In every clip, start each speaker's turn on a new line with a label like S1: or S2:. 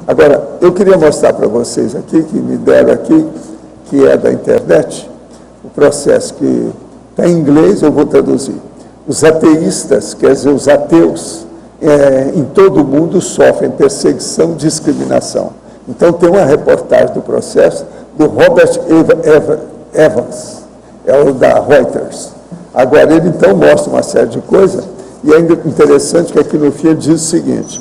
S1: Agora, eu queria mostrar para vocês aqui, que me deram aqui, que é da internet, o processo que está em inglês, eu vou traduzir. Os ateístas, quer dizer, os ateus, em todo o mundo sofrem perseguição e discriminação. Então, tem uma reportagem do processo do Robert Evans, é o da Reuters. Agora, ele então mostra uma série de coisas, e é interessante que aqui no fim ele diz o seguinte: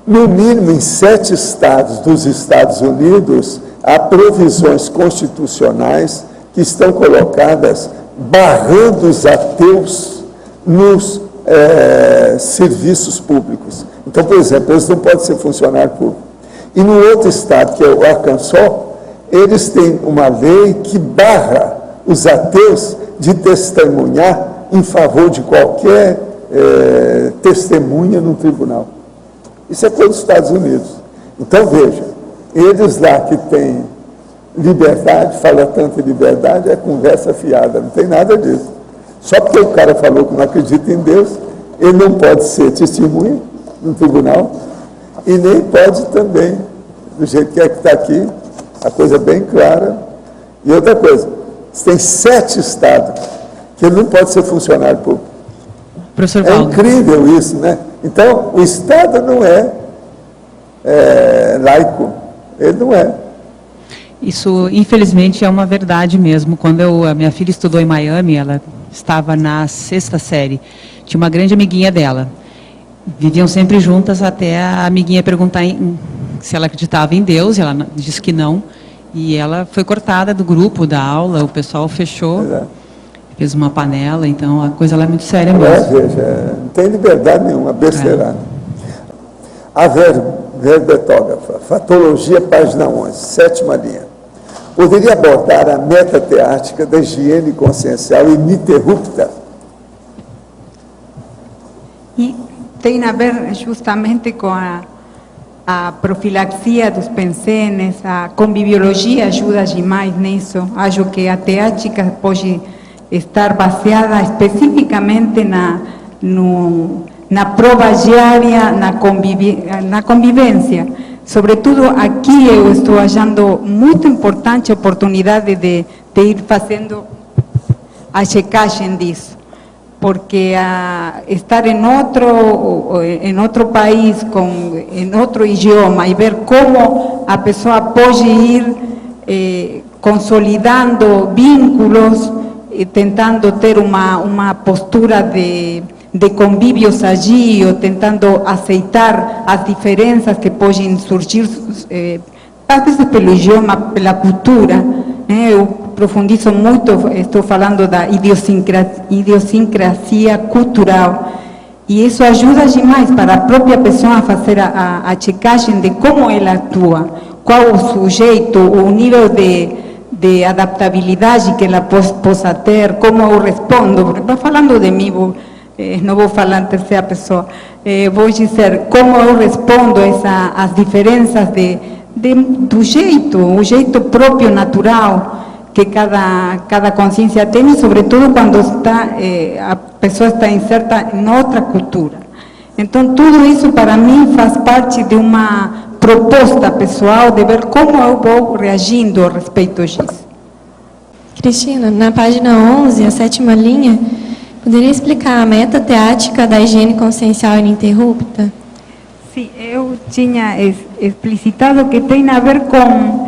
S1: no mínimo em 7 estados dos Estados Unidos, há provisões constitucionais que estão colocadas barrando os ateus nos serviços públicos. Então, por exemplo, eles não podem ser funcionário público. E no outro estado, que é o Arkansas, eles têm uma lei que barra os ateus de testemunhar em favor de qualquer testemunha no tribunal. Isso é coisa dos Estados Unidos. Então, veja, eles lá que têm liberdade, fala tanto em liberdade, é conversa fiada, não tem nada disso. Só porque o cara falou que não acredita em Deus, ele não pode ser testemunha no tribunal e nem pode também, do jeito que está aqui, a coisa bem clara. E outra coisa, tem 7 estados que ele não pode ser funcionário público.
S2: Professor
S1: É
S2: Valdo.
S1: incrível isso, né? Então, o Estado não é laico, ele não é.
S2: Isso, infelizmente, é uma verdade mesmo. Quando a minha filha estudou em Miami, ela estava na 6ª série, tinha uma grande amiguinha dela. Viviam sempre juntas até a amiguinha perguntar se ela acreditava em Deus, e ela disse que não. E ela foi cortada do grupo, da aula, o pessoal fechou, fez uma panela, então a coisa lá é muito séria mesmo.
S1: Veja, não tem liberdade nenhuma, besteira. A verbetógrafa, Fatologia, página 11, 7ª linha. Poderia abordar a metateática da higiene consciencial ininterrupta?
S3: E tem a ver justamente com a profilaxia dos pensenes, a conviviologia ajuda demais nisso. Acho que a teática pode estar baseada especificamente na prova diária, na convivência. Sobretudo aqui eu estou achando muito importante a oportunidade de ir fazendo a checagem disso, porque estar em outro país, em outro idioma, e ver como a pessoa pode ir consolidando vínculos, e tentando ter uma postura de convívios allí, ou tentando aceitar as diferenças que podem surgir, às vezes pelo idioma, pela cultura. Eu profundizo muito, estou falando da idiosincrasia cultural, e isso ajuda demais para a própria pessoa a fazer a checagem de como ela atua, qual o sujeito, o nível de adaptabilidade que ela possa ter, como eu respondo. Porque estou falando de mim, não vou falar em terceira pessoa, vou dizer como eu respondo às diferenças do jeito, o jeito próprio, natural, que cada consciência tem, e sobretudo quando a pessoa está inserta em outra cultura. Então, tudo isso para mim faz parte de uma proposta pessoal de ver como eu vou reagindo a respeito disso.
S4: Cristina, na página 11, a 7ª linha, poderia explicar a metateática da higiene consciencial ininterrupta?
S3: Sim, eu tinha explicitado que tem a ver com,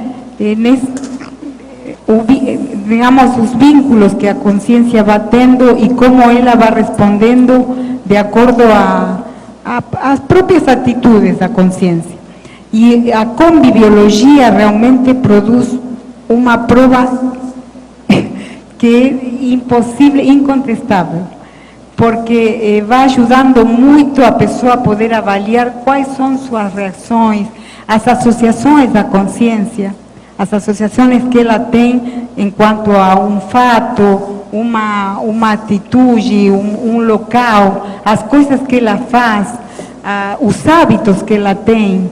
S3: digamos, os vínculos que a consciência vai tendo e como ela vai respondendo de acordo às próprias atitudes da consciência. E a conviviologia realmente produz uma prova que é impossível, incontestável, porque vai ajudando muito a pessoa a poder avaliar quais são suas reações, as associações da consciência, as associações que ela tem enquanto a um fato, uma atitude, um local, as coisas que ela faz, os hábitos que ela tem,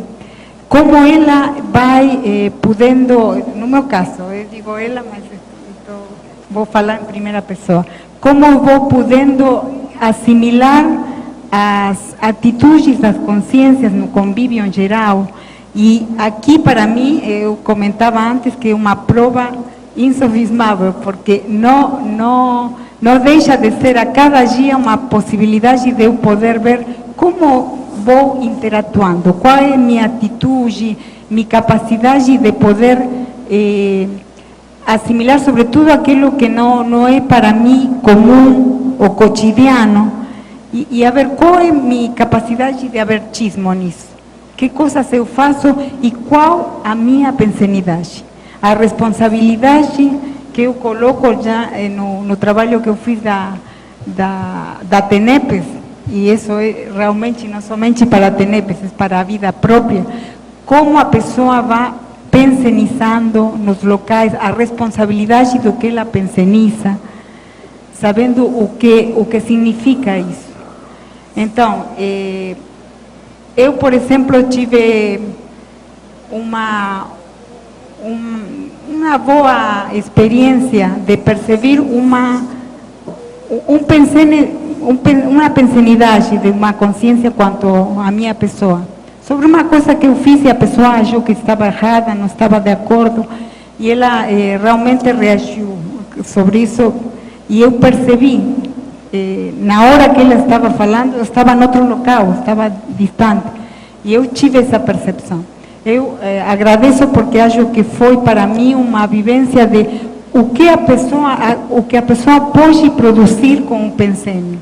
S3: como ela vai podendo, no meu caso, eu digo ela, mas vou falar em primeira pessoa, como eu vou podendo assimilar as atitudes das consciências no convívio em geral, E aqui, para mim, eu comentava antes que é uma prova insofismável, porque não deixa de ser a cada dia uma possibilidade de eu poder ver como vou interatuando, qual é minha atitude, minha capacidade de poder assimilar, sobretudo, aquilo que não é para mim comum ou cotidiano, e a ver qual é minha capacidade de abertismo nisso, que coisas eu faço e qual a minha pensenidade. A responsabilidade que eu coloco já no trabalho que eu fiz da TENEPES, e isso é realmente não somente para a TENEPES, é para a vida própria, como a pessoa vai pensenizando nos locais, a responsabilidade do que ela penseniza, sabendo o que significa isso. Então, eu, por exemplo, tive uma boa experiência de perceber uma pensenidade, de uma consciência quanto à minha pessoa, sobre uma coisa que eu fiz e a pessoa achou que estava errada, não estava de acordo, e ela realmente reagiu sobre isso, e eu percebi, na hora que ela estava falando, eu estava em outro local, estava distante, e eu tive essa percepção. Eu agradeço porque acho que foi para mim uma vivência de o que a pessoa pode produzir com o pensenho.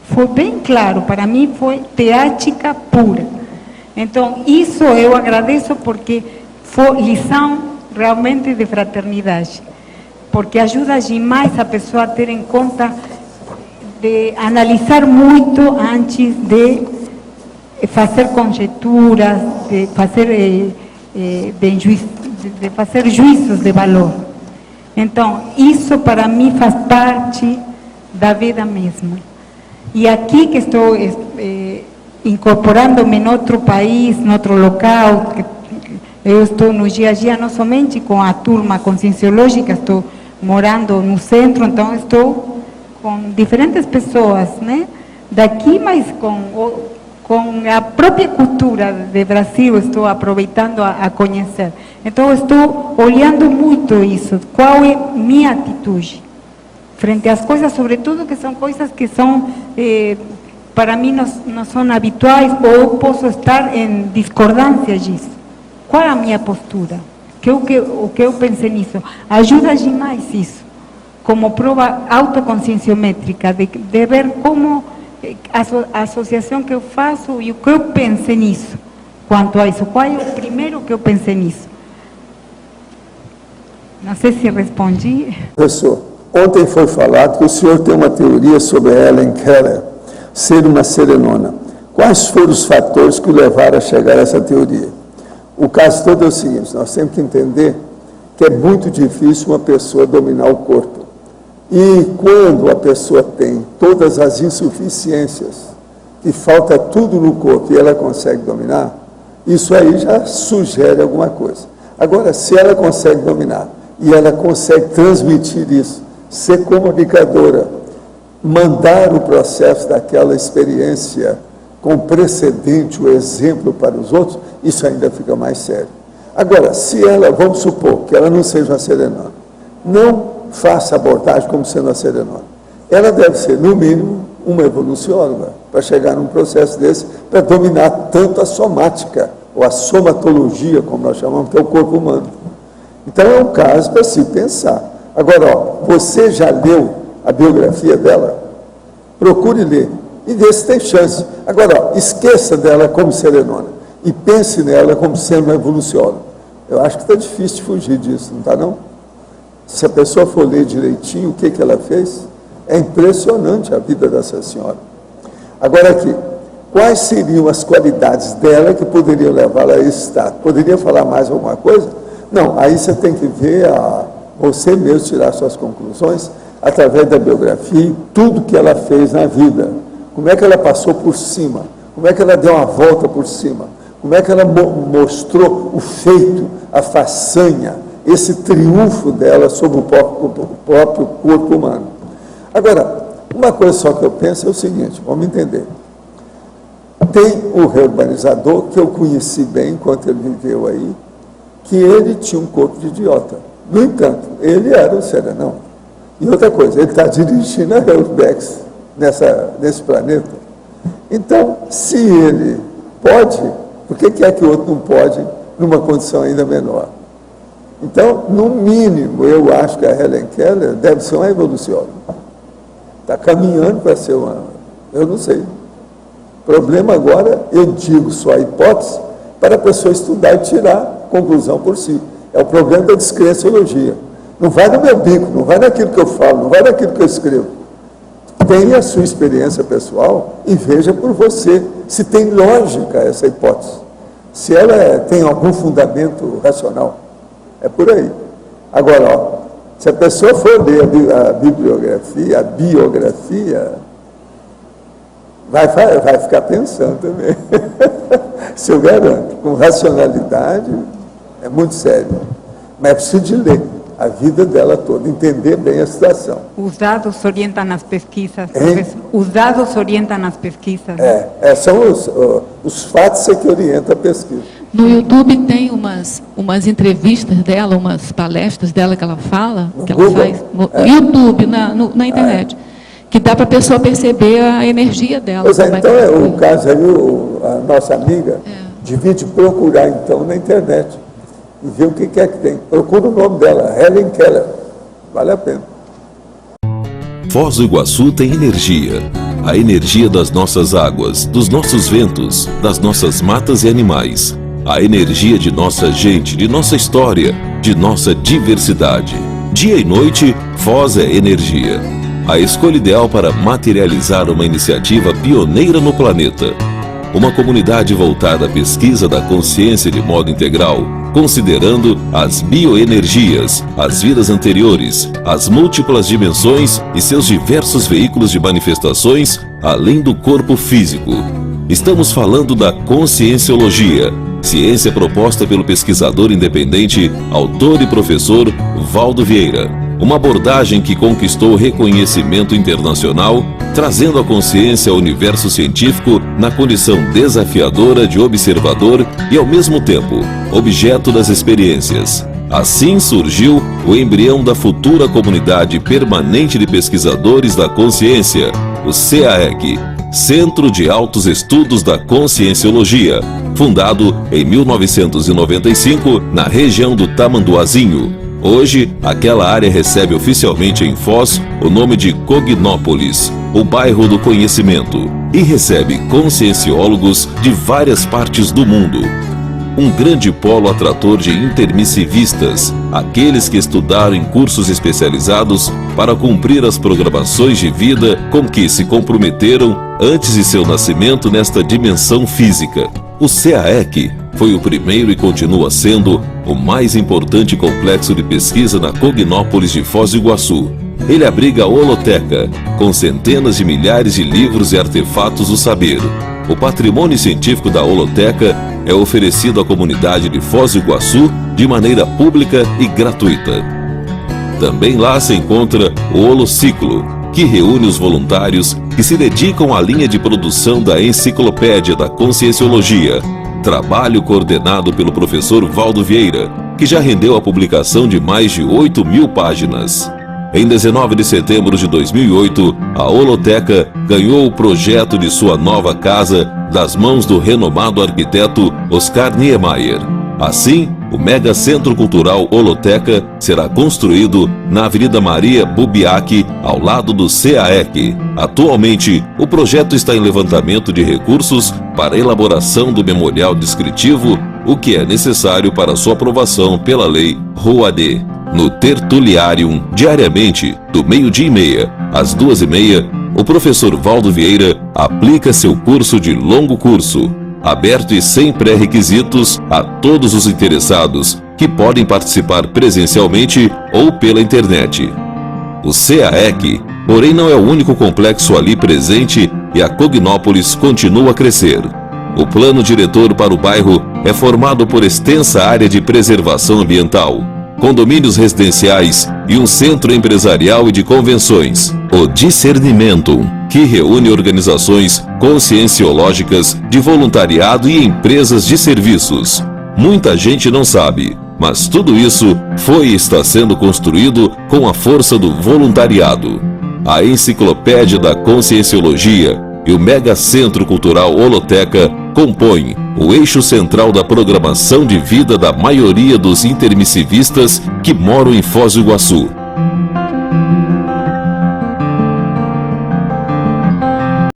S3: Foi bem claro, para mim foi teática pura. Então, isso eu agradeço porque foi lição realmente de fraternidade, porque ajuda demais a pessoa a ter em conta de analisar muito antes de fazer conjecturas, de fazer juízos de valor. Então, isso para mim faz parte da vida mesma. E aqui que estou incorporando-me em outro país, em outro local, eu estou no dia a dia não somente com a turma conscienciológica, estou morando no centro, então estou com diferentes pessoas, né? Daqui, mas com a própria cultura do Brasil, estou aproveitando a conhecer. Então, estou olhando muito isso, qual é minha atitude frente às coisas, sobretudo que são coisas que são, para mim, não são habituais, ou eu posso estar em discordância disso. Qual é a minha postura? O que eu pensei nisso? Ajuda demais isso, como prova autoconscienciométrica, de ver como a associação que eu faço e o que eu pensei nisso, quanto a isso. Qual é o primeiro que eu pensei nisso? Não sei se respondi.
S1: Professor, ontem foi falado que o senhor tem uma teoria sobre a Helen Keller ser uma serenona. Quais foram os fatores que o levaram a chegar a essa teoria? O caso todo é o seguinte: nós temos que entender que é muito difícil uma pessoa dominar o corpo. E quando a pessoa tem todas as insuficiências, que falta tudo no corpo e ela consegue dominar, isso aí já sugere alguma coisa. Agora, se ela consegue dominar e ela consegue transmitir isso, ser comunicadora, mandar o processo daquela experiência com precedente, o exemplo para os outros, isso ainda fica mais sério. Agora, se ela, vamos supor que ela não seja uma serenona, não faça abordagem como sendo uma serenona, ela deve ser, no mínimo, uma evolucióloga, para chegar num processo desse, para dominar tanto a somática, ou a somatologia, como nós chamamos, que é o corpo humano. Então, é um caso para se pensar. Agora, você já leu a biografia dela? Procure ler, e vê se tem chance. Agora, esqueça dela como serenona, e pense nela como sendo uma evolucióloga. Eu acho que está difícil de fugir disso, não está não? Se a pessoa for ler direitinho o que ela fez, é impressionante a vida dessa senhora. Agora aqui, quais seriam as qualidades dela que poderiam levá-la a esse estado? Poderia falar mais alguma coisa? Não, aí você tem que ver, você mesmo tirar suas conclusões, através da biografia e tudo que ela fez na vida. Como é que ela passou por cima? Como é que ela deu uma volta por cima? Como é que ela mostrou o feito, a façanha, esse triunfo dela sobre o próprio corpo humano. Agora, uma coisa só que eu penso é o seguinte, vamos entender. Tem o reurbanizador, que eu conheci bem enquanto ele viveu aí, que ele tinha um corpo de idiota. No entanto, ele era o serenão. E outra coisa, ele está dirigindo a Reurbex nesse planeta. Então, se ele pode, por que é que o outro não pode numa condição ainda menor? Então, no mínimo, eu acho que a Helen Keller deve ser uma evolucióloga. Está caminhando para ser uma... Eu não sei. O problema agora, eu digo só a hipótese, para a pessoa estudar e tirar conclusão por si. É o problema da descrenciologia. Não vai no meu bico, não vai naquilo que eu falo, não vai naquilo que eu escrevo. Tenha a sua experiência pessoal e veja por você se tem lógica essa hipótese. Se ela tem algum fundamento racional. É por aí. Agora, ó, se a pessoa for ler a biografia, vai ficar pensando também. Se eu garanto, com racionalidade, é muito sério. Mas é preciso de ler a vida dela toda, entender bem a situação.
S3: Os dados orientam as pesquisas, professor. Os dados orientam as pesquisas.
S1: São os fatos que orientam a pesquisa.
S5: No YouTube tem umas entrevistas dela, umas palestras dela que ela fala, que ela faz. No YouTube, na internet. Que dá para a pessoa perceber a energia dela.
S1: Pois é, então o caso aí, a nossa amiga, devia te procurar então na internet e ver o que é que tem. Procura o nome dela, Helen Keller. Vale a pena.
S6: Foz do Iguaçu tem energia. A energia das nossas águas, dos nossos ventos, das nossas matas e animais. A energia de nossa gente, de nossa história, de nossa diversidade. Dia e noite, Foz é energia. A escolha ideal para materializar uma iniciativa pioneira no planeta. Uma comunidade voltada à pesquisa da consciência de modo integral, considerando as bioenergias, as vidas anteriores, as múltiplas dimensões e seus diversos veículos de manifestações, além do corpo físico. Estamos falando da conscienciologia, ciência proposta pelo pesquisador independente, autor e professor Valdo Vieira. Uma abordagem que conquistou reconhecimento internacional, trazendo a consciência ao universo científico na condição desafiadora de observador e, ao mesmo tempo, objeto das experiências. Assim surgiu o embrião da futura Comunidade Permanente de Pesquisadores da Consciência, o CAEC, Centro de Altos Estudos da Conscienciologia, fundado em 1995 na região do Tamanduazinho. Hoje, aquela área recebe oficialmente em Foz o nome de Cognópolis, o bairro do conhecimento, e recebe conscienciólogos de várias partes do mundo. Um grande polo atrator de intermissivistas, aqueles que estudaram em cursos especializados para cumprir as programações de vida com que se comprometeram antes de seu nascimento nesta dimensão física. O CAEC foi o primeiro e continua sendo o mais importante complexo de pesquisa na Cognópolis de Foz do Iguaçu. Ele abriga a holoteca, com centenas de milhares de livros e artefatos do saber. O patrimônio científico da holoteca é oferecido à comunidade de Foz do Iguaçu de maneira pública e gratuita. Também lá se encontra o Holociclo, que reúne os voluntários que se dedicam à linha de produção da Enciclopédia da Conscienciologia, trabalho coordenado pelo professor Valdo Vieira, que já rendeu a publicação de mais de 8.000 páginas. Em 19 de setembro de 2008, a Holoteca ganhou o projeto de sua nova casa das mãos do renomado arquiteto Oscar Niemeyer. Assim, o mega centro cultural Holoteca será construído na Avenida Maria Bubiaque, ao lado do CAEC. Atualmente, o projeto está em levantamento de recursos para a elaboração do memorial descritivo, o que é necessário para sua aprovação pela Lei Rouanet. No Tertuliarium, diariamente, do 12h30 às 2h30, o professor Valdo Vieira aplica seu curso de longo curso, aberto e sem pré-requisitos a todos os interessados, que podem participar presencialmente ou pela internet. O CAEC, porém, não é o único complexo ali presente e a Cognópolis continua a crescer. O plano diretor para o bairro é formado por extensa área de preservação ambiental, condomínios residenciais e um centro empresarial e de convenções. O Discernimento, que reúne organizações conscienciológicas de voluntariado e empresas de serviços. Muita gente não sabe, mas tudo isso foi e está sendo construído com a força do voluntariado. A Enciclopédia da Conscienciologia e o Mega Centro Cultural Holoteca compõem o eixo central da programação de vida da maioria dos intermissivistas que moram em Foz do Iguaçu.